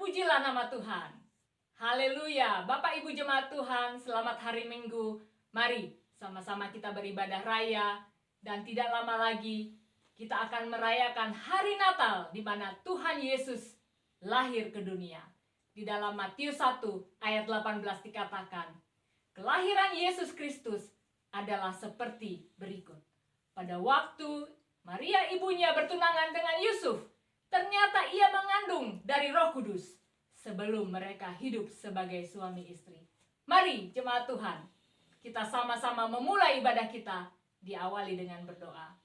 Terpujilah nama Tuhan. Haleluya. Bapak Ibu jemaat Tuhan, selamat hari Minggu. Mari sama-sama kita beribadah raya. Dan tidak lama lagi kita akan merayakan hari Natal di mana Tuhan Yesus lahir ke dunia. Di dalam Matius 1 ayat 18 dikatakan, kelahiran Yesus Kristus adalah seperti berikut. Pada waktu Maria ibunya bertunangan dengan Yusuf, ternyata ia mengandung dari Roh Kudus sebelum mereka hidup sebagai suami istri. Mari jemaat Tuhan, kita sama-sama memulai ibadah kita, diawali dengan berdoa.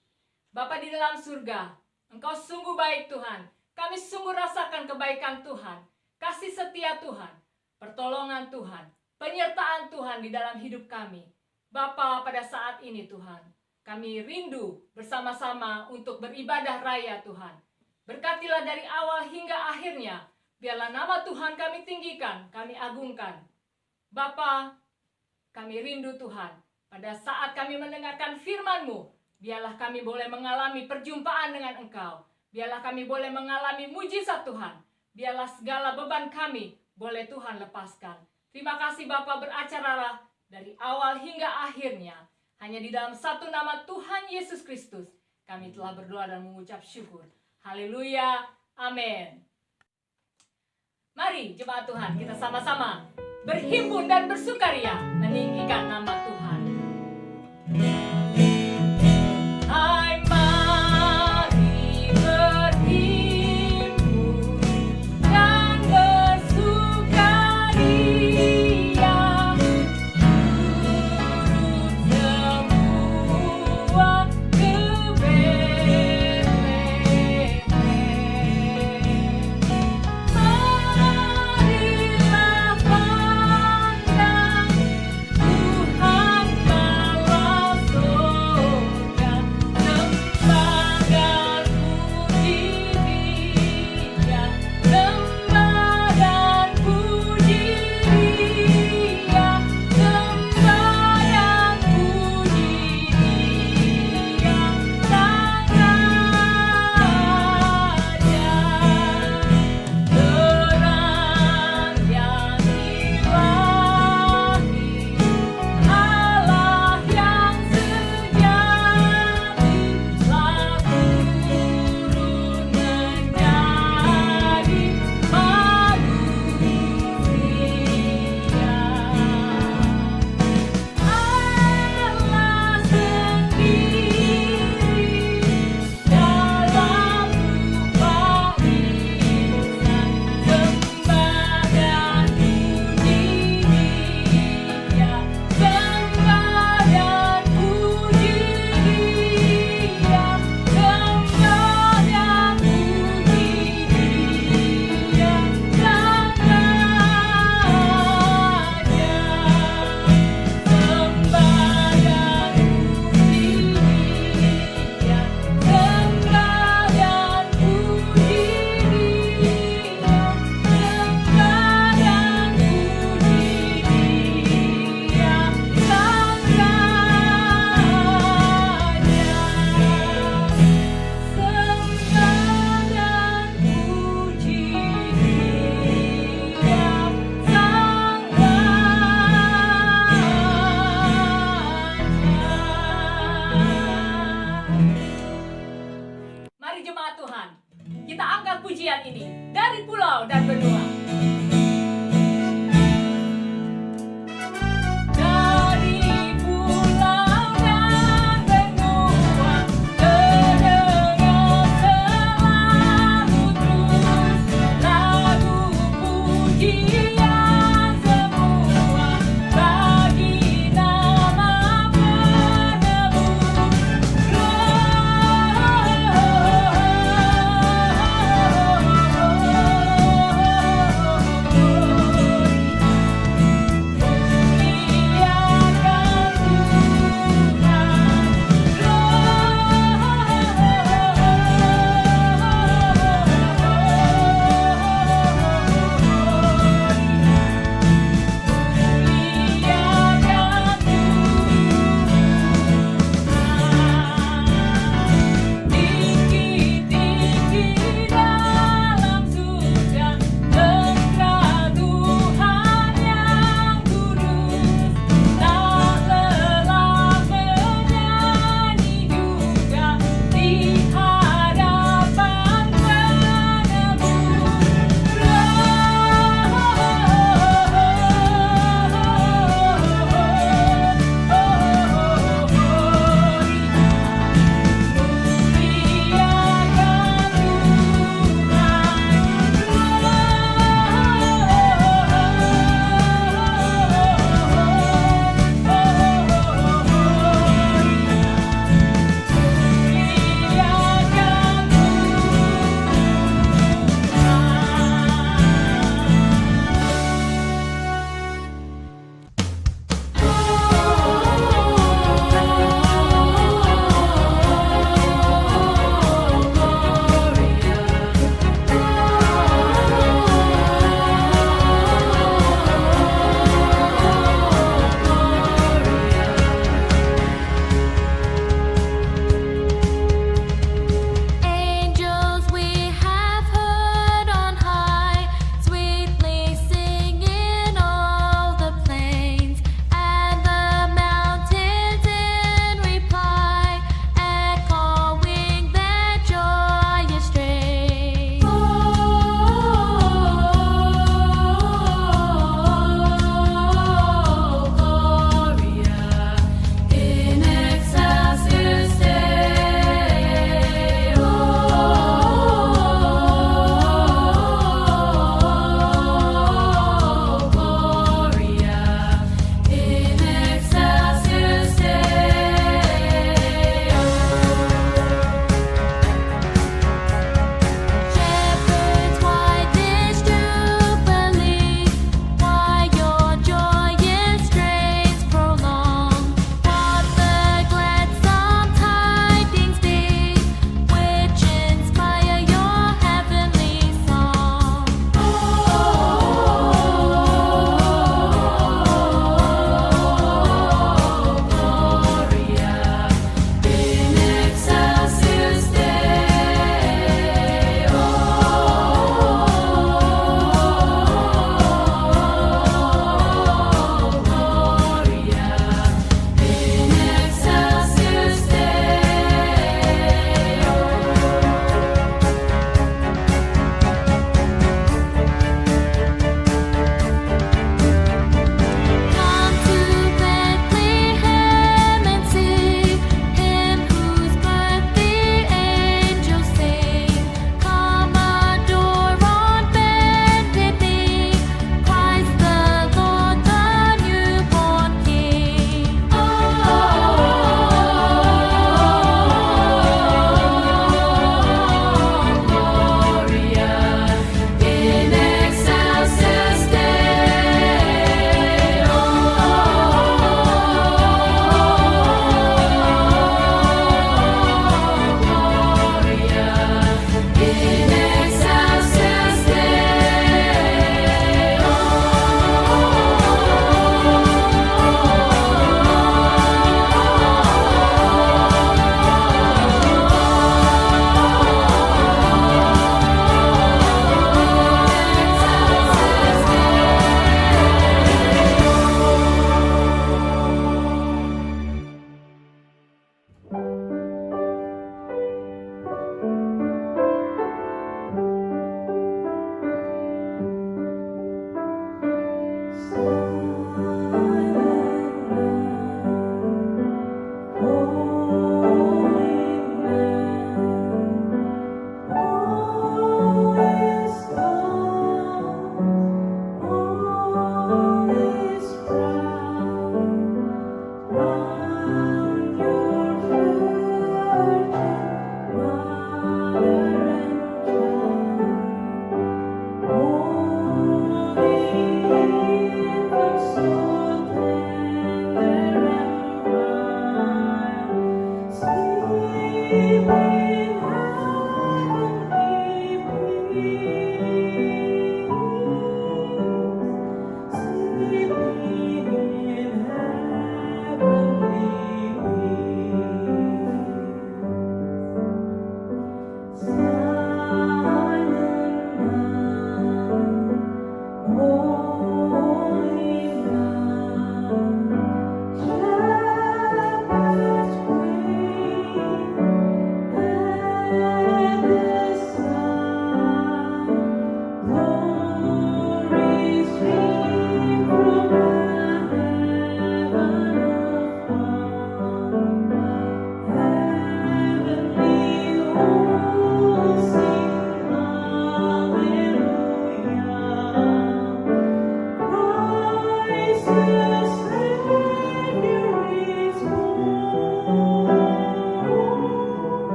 Bapa di dalam surga, Engkau sungguh baik Tuhan. Kami sungguh rasakan kebaikan Tuhan, kasih setia Tuhan, pertolongan Tuhan, penyertaan Tuhan di dalam hidup kami. Bapa, pada saat ini Tuhan, kami rindu bersama-sama untuk beribadah raya Tuhan. Berkatilah dari awal hingga akhirnya. Biarlah nama Tuhan kami tinggikan, kami agungkan. Bapa, kami rindu Tuhan. Pada saat kami mendengarkan firman-Mu, biarlah kami boleh mengalami perjumpaan dengan Engkau. Biarlah kami boleh mengalami mujizat Tuhan. Biarlah segala beban kami boleh Tuhan lepaskan. Terima kasih Bapa, beracaralah dari awal hingga akhirnya. Hanya di dalam satu nama Tuhan Yesus Kristus, kami telah berdoa dan mengucap syukur. Haleluya, amin. Mari jemaat Tuhan, kita sama-sama berhimpun dan bersukaria meninggikan nama Tuhan. Hai mari berhimpun dan bersukaria, turut semua kebenaran. Marilah pandang Tuhan bala surga, sembah dan puji Dia, sembah dan puji Dia, sembah dan puji Dia, Sang Raja, terang yang ilahi, Allah yang sejati, telah turun menjadi manusia. Allah sendiri dalam rupa insan, sembah dan puji Dia, sembah dan puji Dia, sembah dan puji Dia, Sang Raja, sembah dan puji Dia, sembah dan puji Dia, sembah dan puji Dia, Sang Raja. Mari jemaat Tuhan, kita angkat pujian ini dari pulau dan benua. Dari pulau dan benua, terdengar selalu terus lagu pujian semua bagi nama penebus.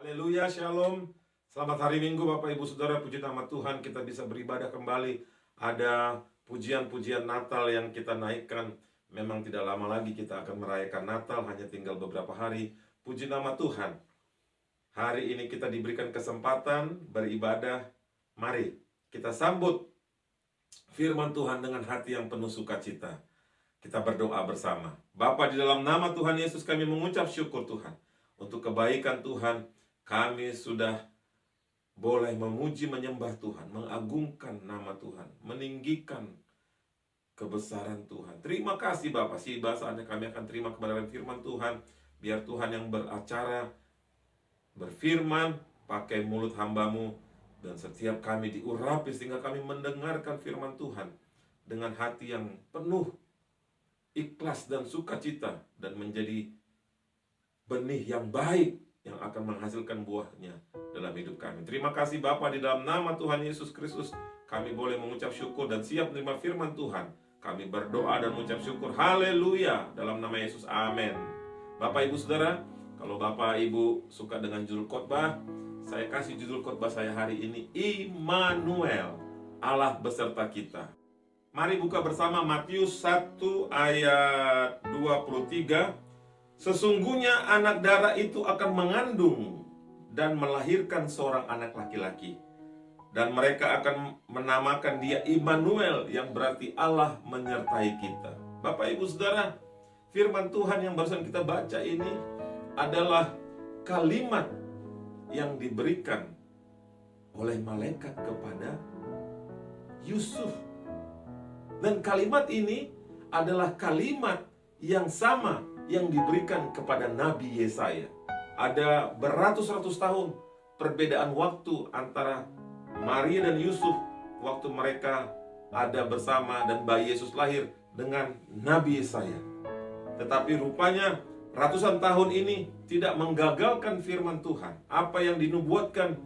Haleluya, shalom. Selamat hari Minggu Bapak Ibu Saudara, puji nama Tuhan kita bisa beribadah kembali. Ada pujian-pujian Natal yang kita naikkan. Memang tidak lama lagi kita akan merayakan Natal, hanya tinggal beberapa hari. Puji nama Tuhan. Hari ini kita diberikan kesempatan beribadah. Mari kita sambut firman Tuhan dengan hati yang penuh sukacita. Kita berdoa bersama. Bapa, di dalam nama Tuhan Yesus kami mengucap syukur Tuhan untuk kebaikan Tuhan. Kami sudah boleh memuji, menyembah Tuhan, mengagungkan nama Tuhan, meninggikan kebesaran Tuhan. Terima kasih Bapak, saatnya kami akan terima kebenaran firman Tuhan. Biar Tuhan yang beracara, berfirman, pakai mulut hamba-Mu, dan setiap kami diurapi sehingga kami mendengarkan firman Tuhan dengan hati yang penuh ikhlas dan sukacita, dan menjadi benih yang baik yang akan menghasilkan buahnya dalam hidup kami. Terima kasih Bapa, di dalam nama Tuhan Yesus Kristus kami boleh mengucap syukur dan siap menerima firman Tuhan. Kami berdoa dan mengucap syukur. Haleluya, dalam nama Yesus, amin. Bapak Ibu Saudara, kalau Bapak Ibu suka dengan judul khotbah, saya kasih judul khotbah saya hari ini, Immanuel, Allah beserta kita. Mari buka bersama Matius 1 ayat 23. Sesungguhnya anak darah itu akan mengandung dan melahirkan seorang anak laki-laki, dan mereka akan menamakan dia Immanuel, yang berarti Allah menyertai kita. Bapak Ibu Saudara, firman Tuhan yang barusan kita baca ini adalah kalimat yang diberikan oleh malaikat kepada Yusuf. Dan kalimat ini adalah kalimat yang sama yang diberikan kepada Nabi Yesaya. Ada beratus-ratus tahun perbedaan waktu antara Maria dan Yusuf waktu mereka ada bersama dan bayi Yesus lahir dengan Nabi Yesaya. Tetapi rupanya ratusan tahun ini tidak menggagalkan firman Tuhan. Apa yang dinubuatkan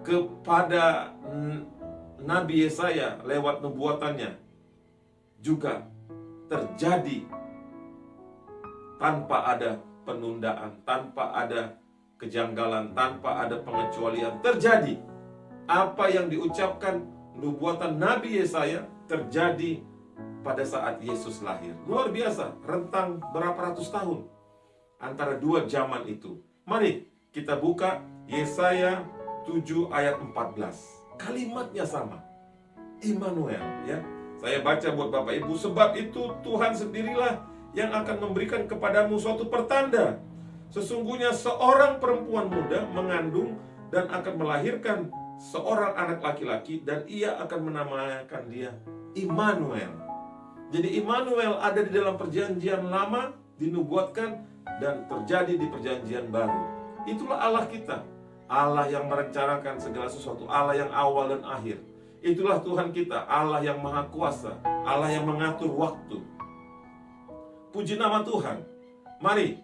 kepada Nabi Yesaya lewat nubuatannya juga terjadi tanpa ada penundaan, tanpa ada kejanggalan, tanpa ada pengecualian. Terjadi apa yang diucapkan nubuatan Nabi Yesaya terjadi pada saat Yesus lahir. Luar biasa, rentang berapa ratus tahun antara dua zaman itu. Mari kita buka Yesaya 7 ayat 14. Kalimatnya sama, Immanuel, ya. Saya baca buat Bapak Ibu. Sebab itu Tuhan sendirilah yang akan memberikan kepadamu suatu pertanda. Sesungguhnya seorang perempuan muda mengandung dan akan melahirkan seorang anak laki-laki, dan ia akan menamakan dia Immanuel. Jadi Immanuel ada di dalam perjanjian lama, dinubuatkan, dan terjadi di perjanjian baru. Itulah Allah kita, Allah yang merencanakan segala sesuatu, Allah yang awal dan akhir. Itulah Tuhan kita, Allah yang maha kuasa, Allah yang mengatur waktu. Puji nama Tuhan. Mari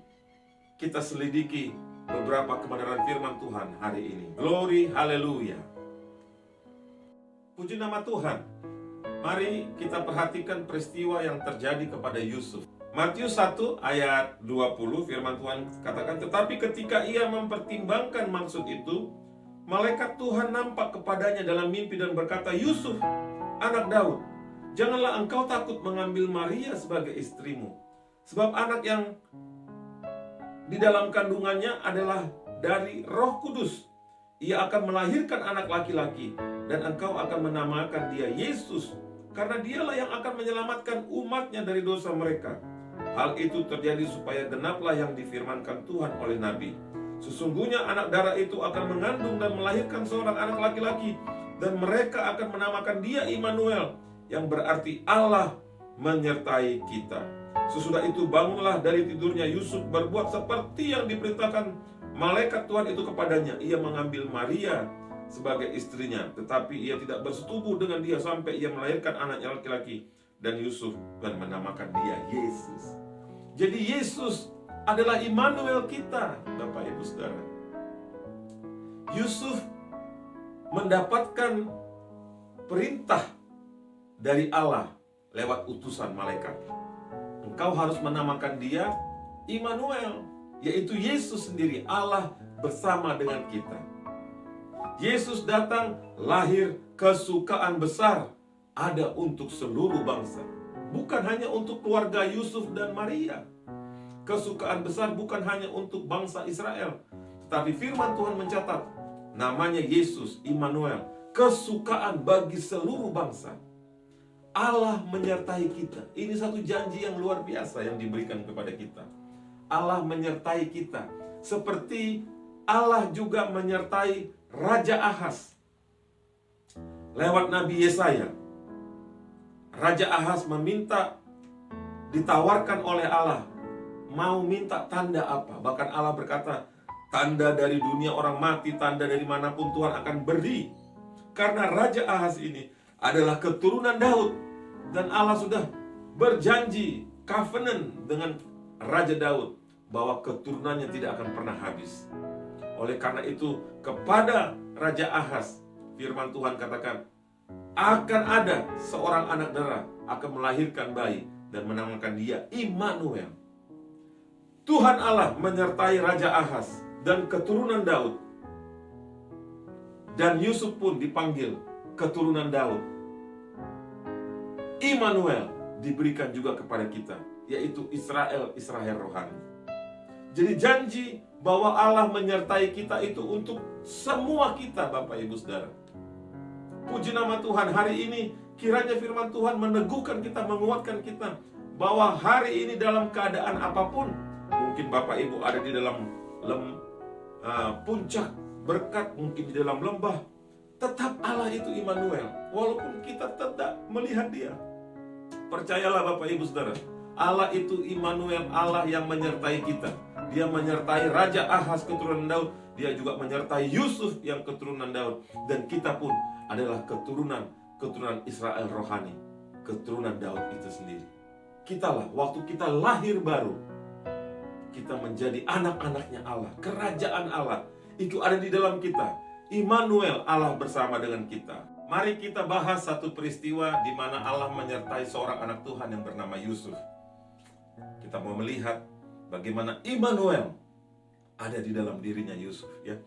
kita selidiki beberapa kebenaran firman Tuhan hari ini. Glory, haleluya. Puji nama Tuhan. Mari kita perhatikan peristiwa yang terjadi kepada Yusuf. Matius 1 ayat 20 firman Tuhan katakan, tetapi ketika ia mempertimbangkan maksud itu, malaikat Tuhan nampak kepadanya dalam mimpi dan berkata, Yusuf, anak Daud, janganlah engkau takut mengambil Maria sebagai istrimu, sebab anak yang di dalam kandungannya adalah dari Roh Kudus. Ia akan melahirkan anak laki-laki, dan engkau akan menamakan dia Yesus, karena dialah yang akan menyelamatkan umatnya dari dosa mereka. Hal itu terjadi supaya genaplah yang difirmankan Tuhan oleh Nabi. Sesungguhnya anak darah itu akan mengandung dan melahirkan seorang anak laki-laki, dan mereka akan menamakan dia Immanuel, yang berarti Allah menyertai kita. Sesudah itu bangunlah dari tidurnya Yusuf, berbuat seperti yang diperintahkan malaikat Tuhan itu kepadanya. Ia mengambil Maria sebagai istrinya, tetapi ia tidak bersetubuh dengan dia sampai ia melahirkan anaknya laki-laki, dan Yusuf dan menamakan dia Yesus. Jadi Yesus adalah Immanuel kita, Bapak Ibu Saudara. Yusuf mendapatkan perintah dari Allah lewat utusan malaikat. Engkau harus menamakan dia Immanuel, yaitu Yesus sendiri, Allah bersama dengan kita. Yesus datang, lahir, kesukaan besar ada untuk seluruh bangsa, bukan hanya untuk keluarga Yusuf dan Maria. Kesukaan besar bukan hanya untuk bangsa Israel, tetapi firman Tuhan mencatat namanya Yesus, Immanuel, kesukaan bagi seluruh bangsa. Allah menyertai kita. Ini satu janji yang luar biasa yang diberikan kepada kita. Allah menyertai kita, seperti Allah juga menyertai Raja Ahaz lewat Nabi Yesaya. Raja Ahaz meminta, ditawarkan oleh Allah, mau minta tanda apa? Bahkan Allah berkata, tanda dari dunia orang mati, tanda dari manapun Tuhan akan beri. Karena Raja Ahaz ini adalah keturunan Daud, dan Allah sudah berjanji, covenant dengan Raja Daud, bahwa keturunannya tidak akan pernah habis. Oleh karena itu, kepada Raja Ahaz, firman Tuhan katakan, akan ada seorang anak darah akan melahirkan bayi dan menamakan dia Immanuel. Tuhan Allah menyertai Raja Ahaz dan keturunan Daud. Dan Yusuf pun dipanggil keturunan Daud. Immanuel diberikan juga kepada kita, yaitu Israel rohani. Jadi janji bahwa Allah menyertai kita itu untuk semua kita, Bapak Ibu Saudara. Puji nama Tuhan, hari ini kiranya firman Tuhan meneguhkan kita, menguatkan kita, bahwa hari ini dalam keadaan apapun, mungkin Bapak Ibu ada di dalam puncak berkat, mungkin di dalam lembah, tetap Allah itu Immanuel, walaupun kita tidak melihat dia. Percayalah Bapak Ibu Saudara, Allah itu Immanuel, Allah yang menyertai kita. Dia menyertai Raja Ahaz keturunan Daud, dia juga menyertai Yusuf yang keturunan Daud, dan kita pun adalah keturunan Israel rohani, keturunan Daud itu sendiri. Kitalah, waktu kita lahir baru, kita menjadi anak-anaknya Allah, kerajaan Allah itu ada di dalam kita. Immanuel, Allah bersama dengan kita. Mari kita bahas satu peristiwa di mana Allah menyertai seorang anak Tuhan yang bernama Yusuf. Kita mau melihat bagaimana Immanuel ada di dalam dirinya Yusuf, ya.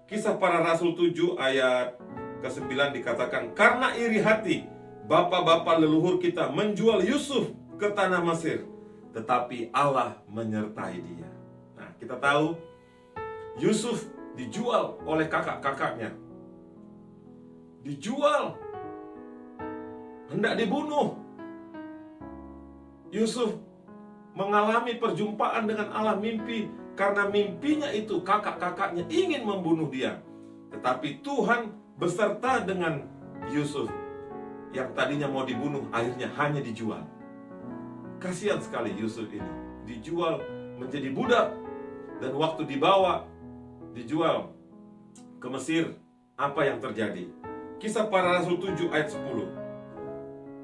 Kisah Para Rasul 7 ayat ke-9 dikatakan, karena iri hati bapak-bapak leluhur kita menjual Yusuf ke tanah Mesir, tetapi Allah menyertai dia. Nah, kita tahu Yusuf dijual oleh kakak-kakaknya. Dijual, hendak dibunuh. Yusuf mengalami perjumpaan dengan Allah, mimpi. Karena mimpinya itu kakak-kakaknya ingin membunuh dia, tetapi Tuhan beserta dengan Yusuf yang tadinya mau dibunuh, akhirnya hanya dijual. Kasihan sekali Yusuf ini, dijual menjadi budak. Dan waktu dijual ke Mesir, apa yang terjadi? Kisah Para Rasul 7 ayat 10.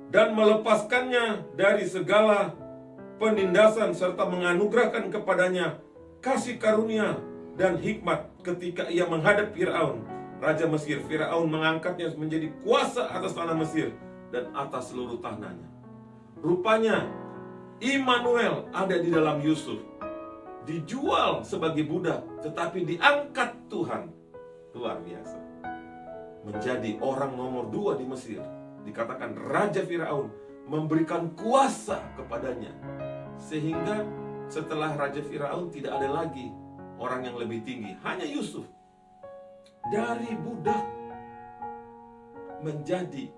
Dan melepaskannya dari segala penindasan serta menganugerahkan kepadanya kasih karunia dan hikmat ketika ia menghadap Firaun, Raja Mesir. Firaun mengangkatnya menjadi kuasa atas tanah Mesir dan atas seluruh tanahnya. Rupanya Immanuel ada di dalam Yusuf. Dijual sebagai budak, tetapi diangkat Tuhan. Luar biasa. Menjadi orang nomor 2 di Mesir. Dikatakan Raja Firaun memberikan kuasa kepadanya. Sehingga setelah Raja Firaun tidak ada lagi orang yang lebih tinggi. Hanya Yusuf. Dari budak menjadi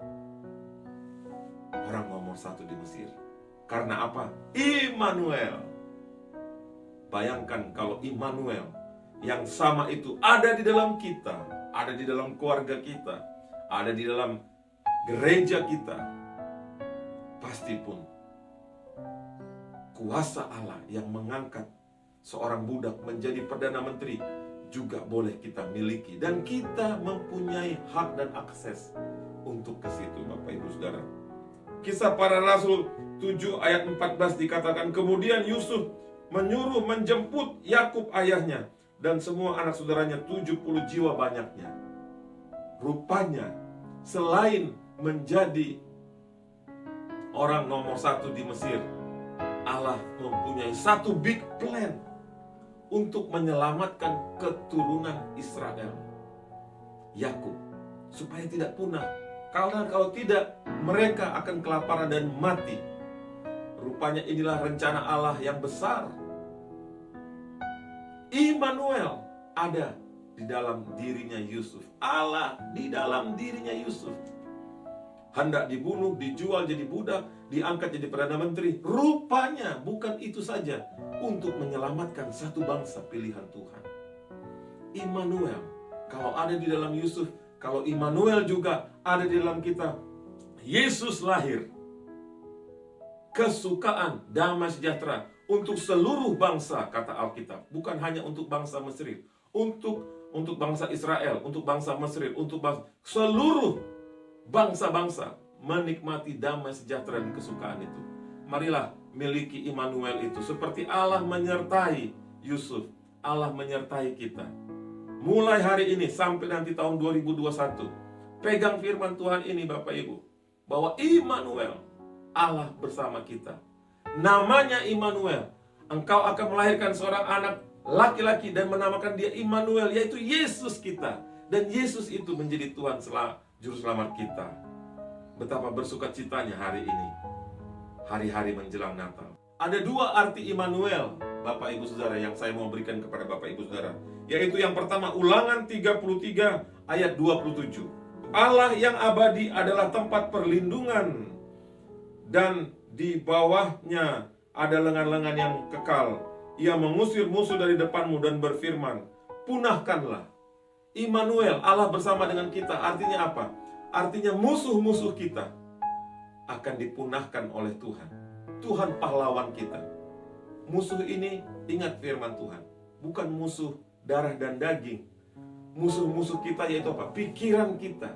orang nomor 1 di Mesir. Karena apa? Immanuel. Bayangkan kalau Immanuel yang sama itu ada di dalam kita, ada di dalam keluarga kita, ada di dalam gereja kita, pasti pun kuasa Allah yang mengangkat seorang budak menjadi Perdana Menteri juga boleh kita miliki. Dan kita mempunyai hak dan akses untuk ke situ, Bapak Ibu Saudara. Kisah Para Rasul 7 ayat 14 dikatakan, kemudian Yusuf menyuruh menjemput Yakub ayahnya dan semua anak saudaranya, 70 jiwa banyaknya. Rupanya selain menjadi orang nomor 1 di Mesir, Allah mempunyai satu big plan untuk menyelamatkan keturunan Israel, Yakub, supaya tidak punah. Karena kalau tidak, mereka akan kelaparan dan mati. Rupanya inilah rencana Allah yang besar. Immanuel ada di dalam dirinya Yusuf. Allah di dalam dirinya Yusuf. Hendak dibunuh, dijual jadi budak, diangkat jadi Perdana Menteri. Rupanya bukan itu saja, untuk menyelamatkan satu bangsa pilihan Tuhan. Immanuel, kalau ada di dalam Yusuf, kalau Immanuel juga ada di dalam kita, Yesus lahir. Kesukaan, damai sejahtera untuk seluruh bangsa, kata Alkitab. Bukan hanya untuk bangsa Mesir, untuk bangsa Israel, untuk bangsa Mesir, untuk seluruh bangsa-bangsa menikmati damai sejahtera dan kesukaan itu. Marilah miliki Immanuel itu. Seperti Allah menyertai Yusuf, Allah menyertai kita. Mulai hari ini sampai nanti tahun 2021, pegang firman Tuhan ini Bapak Ibu, bahwa Immanuel, Allah bersama kita. Namanya Immanuel. Engkau akan melahirkan seorang anak laki-laki dan menamakan dia Immanuel, yaitu Yesus kita. Dan Yesus itu menjadi Tuhan Juru Selamat kita. Betapa bersukacitanya hari ini, hari-hari menjelang Natal. Ada 2 arti Immanuel, Bapak Ibu Saudara, yang saya mau berikan kepada Bapak Ibu Saudara. Yaitu yang pertama, Ulangan 33 ayat 27. Allah yang abadi adalah tempat perlindungan, dan di bawahnya ada lengan-lengan yang kekal. Ia mengusir musuh dari depanmu dan berfirman, punahkanlah. Immanuel, Allah bersama dengan kita. Artinya apa? Artinya musuh-musuh kita akan dipunahkan oleh Tuhan. Tuhan pahlawan kita. Musuh ini, ingat firman Tuhan, bukan musuh darah dan daging. Musuh-musuh kita yaitu apa? Pikiran kita,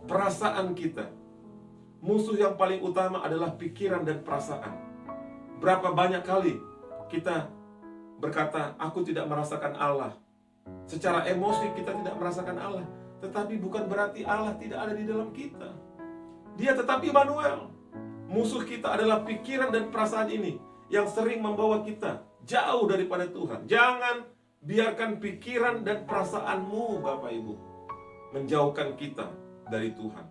perasaan kita. Musuh yang paling utama adalah pikiran dan perasaan. Berapa banyak kali kita berkata, aku tidak merasakan Allah. Secara emosi kita tidak merasakan Allah. Tetapi bukan berarti Allah tidak ada di dalam kita. Dia tetap Immanuel. Musuh kita adalah pikiran dan perasaan ini yang sering membawa kita jauh daripada Tuhan. Jangan biarkan pikiran dan perasaanmu, Bapak Ibu, menjauhkan kita dari Tuhan.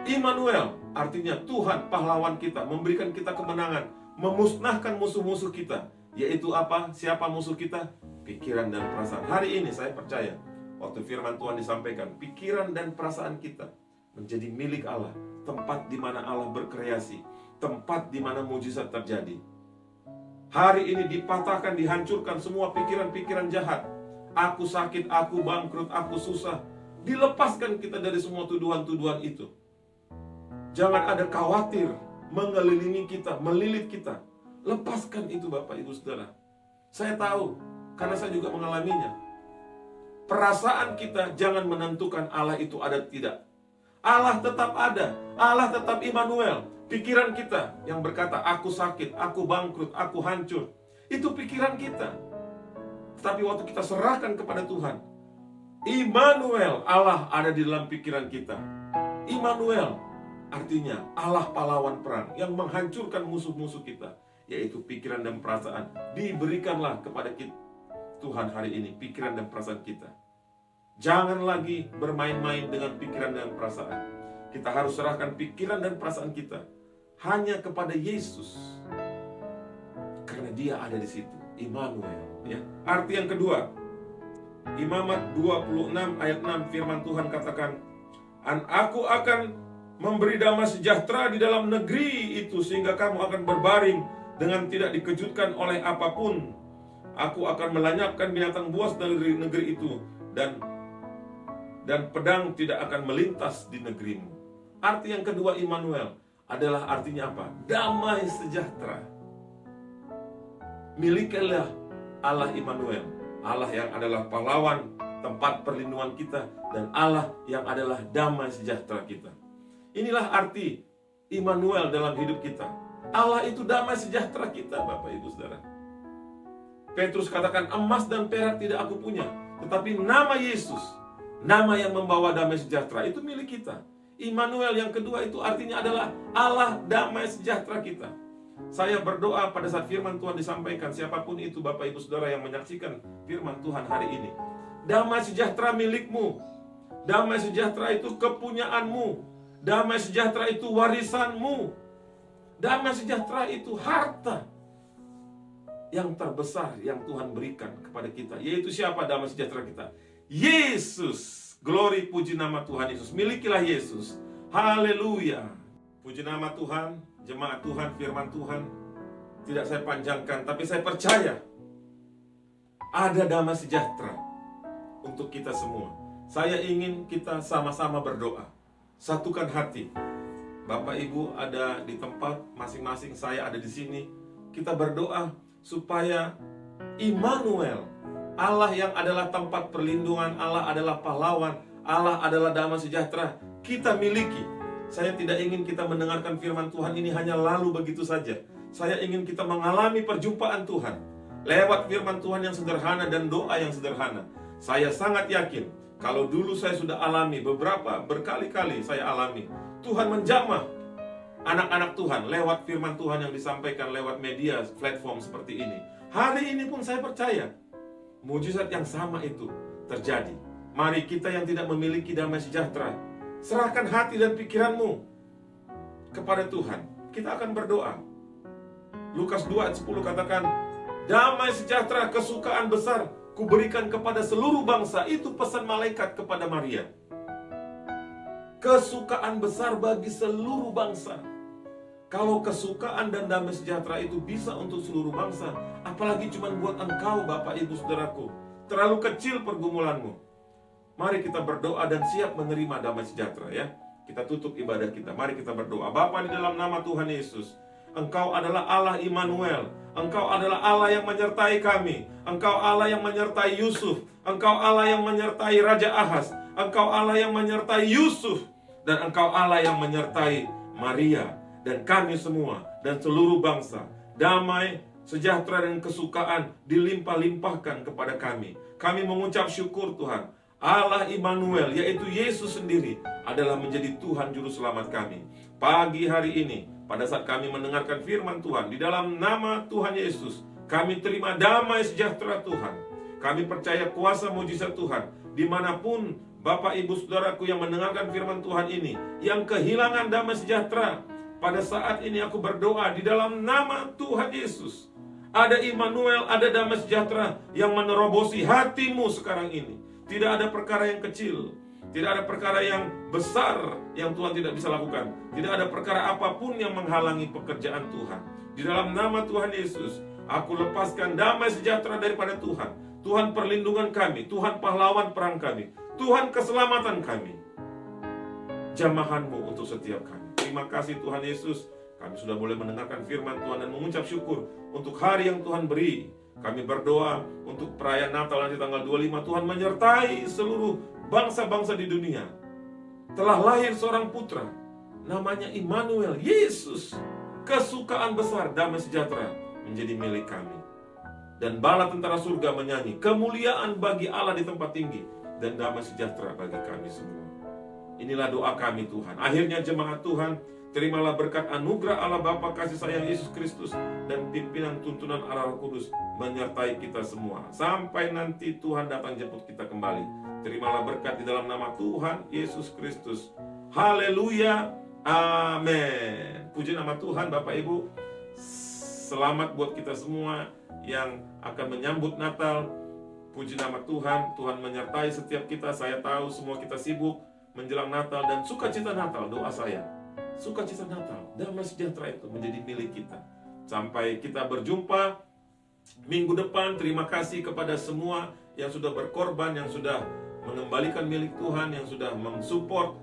Immanuel artinya Tuhan pahlawan kita, memberikan kita kemenangan, memusnahkan musuh-musuh kita. Yaitu apa? Siapa musuh kita? Pikiran dan perasaan. Hari ini saya percaya, waktu firman Tuhan disampaikan, pikiran dan perasaan kita menjadi milik Allah. Tempat di mana Allah berkreasi, tempat di mana mujizat terjadi. Hari ini dipatahkan, dihancurkan semua pikiran-pikiran jahat. Aku sakit, aku bangkrut, aku susah. Dilepaskan kita dari semua tuduhan-tuduhan itu. Jangan ada khawatir mengelilingi kita, melilit kita. Lepaskan itu Bapak Ibu Saudara. Saya tahu, karena saya juga mengalaminya. Perasaan kita jangan menentukan Allah itu ada tidak. Allah tetap ada, Allah tetap Immanuel. Pikiran kita yang berkata, aku sakit, aku bangkrut, aku hancur, itu pikiran kita. Tetapi waktu kita serahkan kepada Tuhan, Immanuel, Allah ada di dalam pikiran kita. Immanuel, artinya Allah pahlawan perang yang menghancurkan musuh-musuh kita, yaitu pikiran dan perasaan. Diberikanlah kepada kita, Tuhan, hari ini pikiran dan perasaan kita. Jangan lagi bermain-main dengan pikiran dan perasaan. Kita harus serahkan pikiran dan perasaan kita hanya kepada Yesus, karena Dia ada di situ, Immanuel, ya. Arti yang kedua, Imamat 26 ayat 6, firman Tuhan katakan, Aku akan memberi damai sejahtera di dalam negeri itu, sehingga kamu akan berbaring dengan tidak dikejutkan oleh apapun. Aku akan melenyapkan binatang buas dari negeri itu, dan pedang tidak akan melintas di negerimu. Arti yang kedua Immanuel adalah artinya apa? Damai sejahtera. Milikilah Allah Immanuel, Allah yang adalah pahlawan, tempat perlindungan kita, dan Allah yang adalah damai sejahtera kita. Inilah arti Immanuel dalam hidup kita. Allah itu damai sejahtera kita, Bapak Ibu Saudara. Petrus katakan, emas dan perak tidak aku punya, tetapi nama Yesus, nama yang membawa damai sejahtera, itu milik kita. Immanuel yang kedua itu artinya adalah Allah damai sejahtera kita. Saya berdoa pada saat firman Tuhan disampaikan, siapapun itu Bapak Ibu Saudara yang menyaksikan firman Tuhan hari ini, damai sejahtera milikmu. Damai sejahtera itu kepunyaanmu. Damai sejahtera itu warisanmu. Damai sejahtera itu harta yang terbesar yang Tuhan berikan kepada kita. Yaitu siapa damai sejahtera kita? Yesus. Glory, puji nama Tuhan Yesus. Milikilah Yesus. Haleluya. Puji nama Tuhan, jemaat Tuhan, firman Tuhan. Tidak saya panjangkan, tapi saya percaya ada damai sejahtera untuk kita semua. Saya ingin kita sama-sama berdoa. Satukan hati. Bapak Ibu ada di tempat masing-masing, saya ada di sini. Kita berdoa supaya Immanuel, Allah yang adalah tempat perlindungan, Allah adalah pahlawan, Allah adalah damai sejahtera, kita miliki. Saya tidak ingin kita mendengarkan firman Tuhan ini hanya lalu begitu saja. Saya ingin kita mengalami perjumpaan Tuhan lewat firman Tuhan yang sederhana dan doa yang sederhana. Saya sangat yakin, kalau dulu saya sudah alami, berkali-kali saya alami, Tuhan menjamah anak-anak Tuhan lewat firman Tuhan yang disampaikan lewat media platform seperti ini. Hari ini pun saya percaya mujizat yang sama itu terjadi. Mari kita yang tidak memiliki damai sejahtera, serahkan hati dan pikiranmu kepada Tuhan. Kita akan berdoa. Lukas 2 ayat 10 katakan, damai sejahtera kesukaan besar kuberikan kepada seluruh bangsa. Itu pesan malaikat kepada Maria. Kesukaan besar bagi seluruh bangsa. Kalau kesukaan dan damai sejahtera itu bisa untuk seluruh bangsa, apalagi cuma buat engkau, Bapak Ibu Saudaraku. Terlalu kecil pergumulanmu. Mari kita berdoa dan siap menerima damai sejahtera, ya. Kita tutup ibadah kita. Mari kita berdoa. Bapa, di dalam nama Tuhan Yesus, Engkau adalah Allah Immanuel. Engkau adalah Allah yang menyertai kami. Engkau Allah yang menyertai Yusuf. Engkau Allah yang menyertai Raja Ahaz. Engkau Allah yang menyertai Yusuf. Dan Engkau Allah yang menyertai Maria dan kami semua dan seluruh bangsa. Damai, sejahtera dan kesukaan dilimpah-limpahkan kepada kami. Kami mengucap syukur Tuhan. Allah Immanuel, yaitu Yesus sendiri, adalah menjadi Tuhan Juru Selamat kami. Pagi hari ini, pada saat kami mendengarkan firman Tuhan, di dalam nama Tuhan Yesus, kami terima damai sejahtera Tuhan. Kami percaya kuasa mujizat Tuhan. Dimanapun Bapak Ibu Saudaraku yang mendengarkan firman Tuhan ini, yang kehilangan damai sejahtera, pada saat ini aku berdoa di dalam nama Tuhan Yesus. Ada Immanuel, ada damai sejahtera yang menerobosi hatimu sekarang ini. Tidak ada perkara yang kecil, tidak ada perkara yang besar yang Tuhan tidak bisa lakukan. Tidak ada perkara apapun yang menghalangi pekerjaan Tuhan. Di dalam nama Tuhan Yesus, aku lepaskan damai sejahtera daripada Tuhan. Tuhan perlindungan kami, Tuhan pahlawan perang kami, Tuhan keselamatan kami. Jamahanmu untuk setiap kami. Terima kasih Tuhan Yesus, kami sudah boleh mendengarkan firman Tuhan dan mengucap syukur untuk hari yang Tuhan beri. Kami berdoa untuk perayaan Natal nanti tanggal 25, Tuhan menyertai seluruh bangsa-bangsa di dunia. Telah lahir seorang putra, namanya Immanuel, Yesus. Kesukaan besar, damai sejahtera menjadi milik kami. Dan bala tentara surga menyanyi, kemuliaan bagi Allah di tempat tinggi, dan damai sejahtera bagi kami semua. Inilah doa kami Tuhan. Akhirnya jemaat Tuhan, terimalah berkat anugerah Allah Bapa, kasih sayang Yesus Kristus, dan pimpinan tuntunan Allah Roh Kudus menyertai kita semua. Sampai nanti Tuhan datang jemput kita kembali. Terimalah berkat di dalam nama Tuhan Yesus Kristus. Haleluya. Amin. Puji nama Tuhan. Bapak Ibu, selamat buat kita semua yang akan menyambut Natal. Puji nama Tuhan. Tuhan menyertai setiap kita. Saya tahu semua kita sibuk menjelang Natal, dan sukacita Natal, doa saya, sukacita Natal, damai sejahtera itu menjadi milik kita. Sampai kita berjumpa minggu depan. Terima kasih kepada semua yang sudah berkorban, yang sudah mengembalikan milik Tuhan, yang sudah mensupport,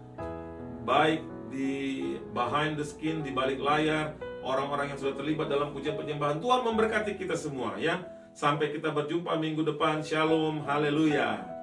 baik di behind the screen, di balik layar, orang-orang yang sudah terlibat dalam pujian penyembahan. Tuhan memberkati kita semua ya. Sampai kita berjumpa minggu depan. Shalom, haleluya.